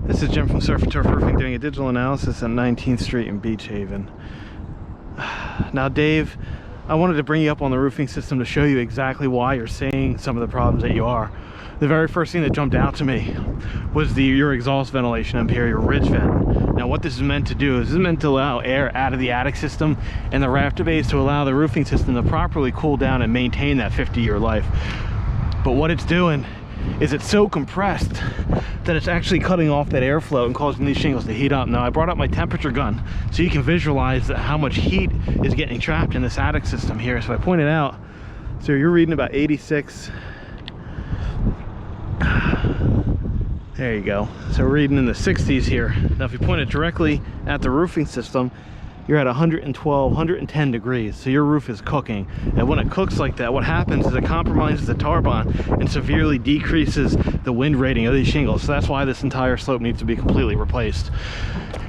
This is Jim from Surf and Turf Roofing doing a digital analysis at 19th Street in Beach Haven. Now Dave, I wanted to bring you up on the roofing system to show you exactly why you're seeing some of the problems that you are. The very first thing that jumped out to me was your exhaust ventilation up here, your ridge vent. Now what this is meant to do is this is meant to allow air out of the attic system and the rafter base to allow the roofing system to properly cool down and maintain that 50-year life. But what it's doing is it's so compressed that it's actually cutting off that airflow and causing these shingles to heat up. Now I brought up my temperature gun so you can visualize how much heat is getting trapped in this attic system here. So I pointed out, so you're reading about 86. There you go. So we're reading in the 60s here. Now if you point it directly at the roofing system, you're at 112, 110 degrees, so your roof is cooking. And when it cooks like that, what happens is it compromises the tar bond and severely decreases the wind rating of these shingles. So that's why this entire slope needs to be completely replaced.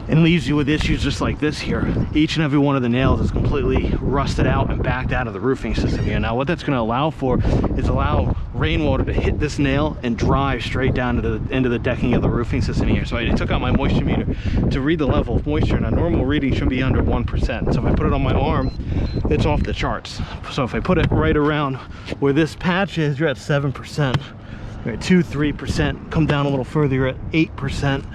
And leaves you with issues just like this here. Each and every one of the nails is completely rusted out and backed out of the roofing system here. Now what that's going to allow for is allow rainwater to hit this nail and drive straight down to the end of the decking of the roofing system here. So I took out my moisture meter to read the level of moisture, and a normal reading should be under 1%. So if I put it on my arm, it's off the charts. So if I put it right around where this patch is, you're at 7%. You're at 2-3%. Come down a little further, you're at 8%.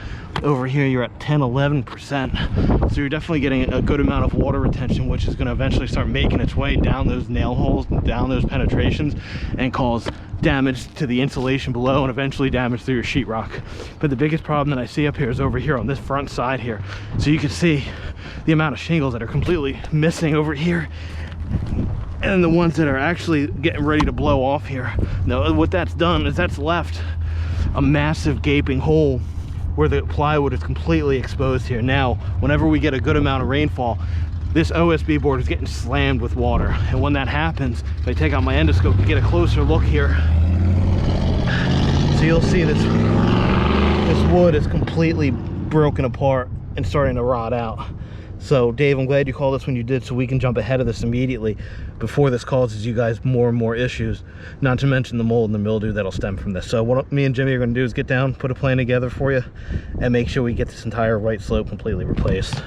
Over here you're at 10-11%. So you're definitely getting a good amount of water retention, which is going to eventually start making its way down those nail holes, down those penetrations, and cause damage to the insulation below and eventually damage through your sheetrock. But the biggest problem that I see up here is over here on this front side here. So you can see the amount of shingles that are completely missing over here, and the ones that are actually getting ready to blow off here. Now what that's done is that's left a massive gaping hole where the plywood is completely exposed here. Now whenever we get a good amount of rainfall, this OSB board is getting slammed with water, and when that happens, if I take out my endoscope to get a closer look here, so you'll see this wood is completely broken apart and starting to rot out. So Dave, I'm glad you called us when you did, so we can jump ahead of this immediately before this causes you guys more and more issues, not to mention the mold and the mildew that'll stem from this. So what me and Jimmy are going to do is get down, put a plan together for you, and make sure we get this entire right slope completely replaced.